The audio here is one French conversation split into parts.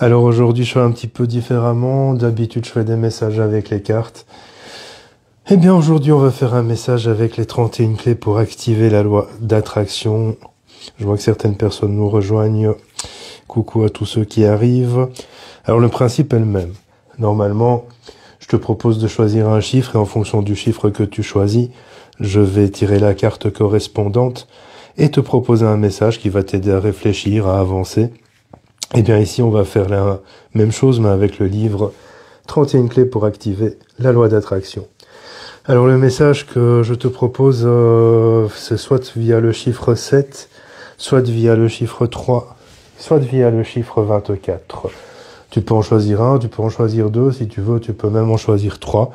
Alors aujourd'hui, je fais un petit peu différemment. D'habitude, je fais des messages avec les cartes. Eh bien, aujourd'hui, on va faire un message avec les 31 clés pour activer la loi d'attraction. Je vois que certaines personnes nous rejoignent. Coucou à tous ceux qui arrivent. Alors, le principe est le même. Normalement, je te propose de choisir un chiffre et en fonction du chiffre que tu choisis, je vais tirer la carte correspondante et te proposer un message qui va t'aider à réfléchir, à avancer. Eh bien ici, on va faire la même chose, mais avec le livre 31 clés pour activer la loi d'attraction. Alors le message que je te propose, c'est soit via le chiffre 7, soit via le chiffre 3, soit via le chiffre 24. Tu peux en choisir un, tu peux en choisir deux, si tu veux, tu peux même en choisir trois.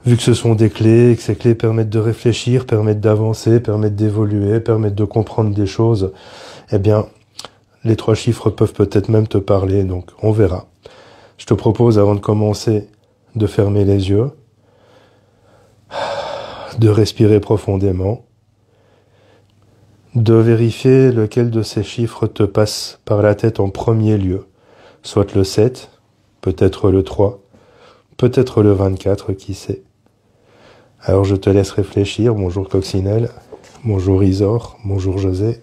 Vu que ce sont des clés, et que ces clés permettent de réfléchir, permettent d'avancer, permettent d'évoluer, permettent de comprendre des choses, eh bien, les trois chiffres peuvent peut-être même te parler, donc on verra. Je te propose, avant de commencer, de fermer les yeux, de respirer profondément, de vérifier lequel de ces chiffres te passe par la tête en premier lieu. Soit le 7, peut-être le 3, peut-être le 24, qui sait. Alors je te laisse réfléchir. Bonjour Coccinelle, bonjour Isor, bonjour José.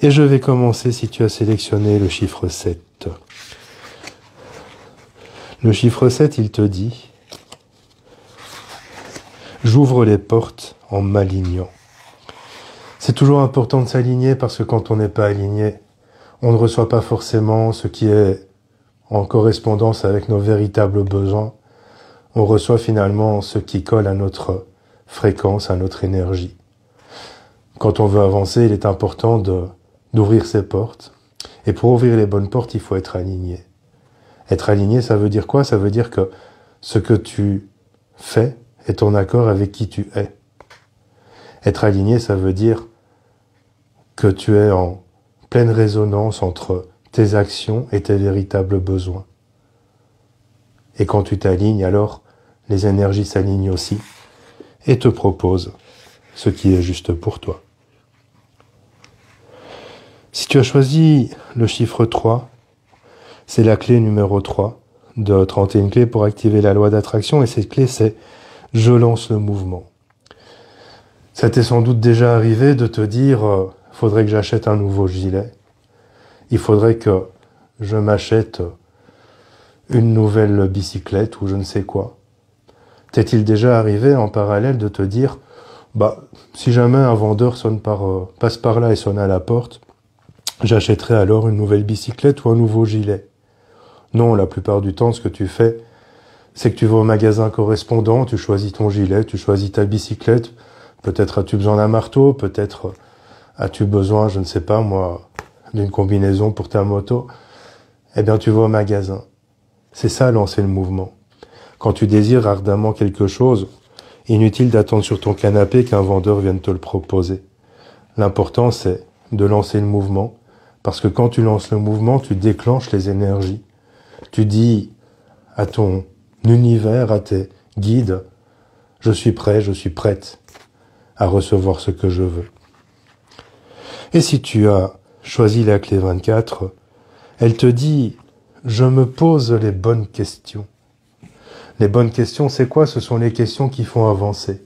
Et je vais commencer si tu as sélectionné le chiffre 7. Le chiffre 7, il te dit « J'ouvre les portes en m'alignant ». C'est toujours important de s'aligner parce que quand on n'est pas aligné, on ne reçoit pas forcément ce qui est en correspondance avec nos véritables besoins. On reçoit finalement ce qui colle à notre fréquence, à notre énergie. Quand on veut avancer, il est important d'ouvrir ses portes. Et pour ouvrir les bonnes portes, il faut être aligné. Être aligné, ça veut dire quoi? Ça veut dire que ce que tu fais est en accord avec qui tu es. Être aligné, ça veut dire que tu es en pleine résonance entre tes actions et tes véritables besoins. Et quand tu t'alignes, alors les énergies s'alignent aussi et te proposent ce qui est juste pour toi. Si tu as choisi le chiffre 3, c'est la clé numéro 3 de 31 clés pour activer la loi d'attraction. Et cette clé, c'est « Je lance le mouvement ». Ça t'est sans doute déjà arrivé de te dire « Faudrait que j'achète un nouveau gilet. Il faudrait que je m'achète une nouvelle bicyclette ou je ne sais quoi. » T'est-il déjà arrivé en parallèle de te dire « Si jamais un vendeur passe par là et sonne à la porte, j'achèterai alors une nouvelle bicyclette ou un nouveau gilet. » Non, la plupart du temps, ce que tu fais, c'est que tu vas au magasin correspondant, tu choisis ton gilet, tu choisis ta bicyclette, peut-être as-tu besoin d'un marteau, peut-être as-tu besoin, je ne sais pas moi, d'une combinaison pour ta moto. Eh bien, tu vas au magasin. C'est ça, lancer le mouvement. Quand tu désires ardemment quelque chose, inutile d'attendre sur ton canapé qu'un vendeur vienne te le proposer. L'important, c'est de lancer le mouvement, parce que quand tu lances le mouvement, tu déclenches les énergies. Tu dis à ton univers, à tes guides, je suis prêt, je suis prête à recevoir ce que je veux. Et si tu as choisi la clé 24, elle te dit, je me pose les bonnes questions. Les bonnes questions, c'est quoi? Ce sont les questions qui font avancer.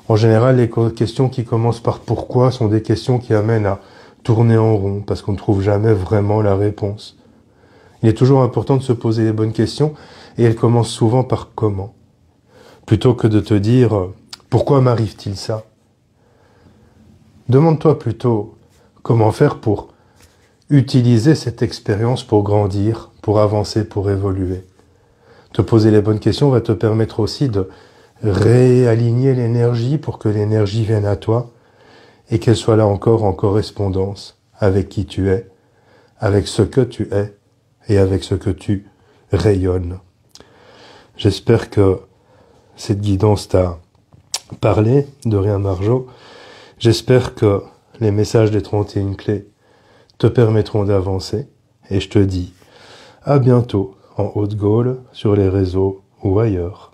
En général, les questions qui commencent par pourquoi sont des questions qui amènent à tourner en rond, parce qu'on ne trouve jamais vraiment la réponse. Il est toujours important de se poser les bonnes questions, et elles commencent souvent par comment. Plutôt que de te dire pourquoi m'arrive-t-il ça? Demande-toi plutôt comment faire pour utiliser cette expérience pour grandir, pour avancer, pour évoluer. Te poser les bonnes questions va te permettre aussi de réaligner l'énergie pour que l'énergie vienne à toi et qu'elle soit là encore en correspondance avec qui tu es, avec ce que tu es et avec ce que tu rayonnes. J'espère que cette guidance t'a parlé, de rien Marjo. J'espère que les messages des 31 clés te permettront d'avancer et je te dis à bientôt en Haute-Gaule, sur les réseaux ou ailleurs.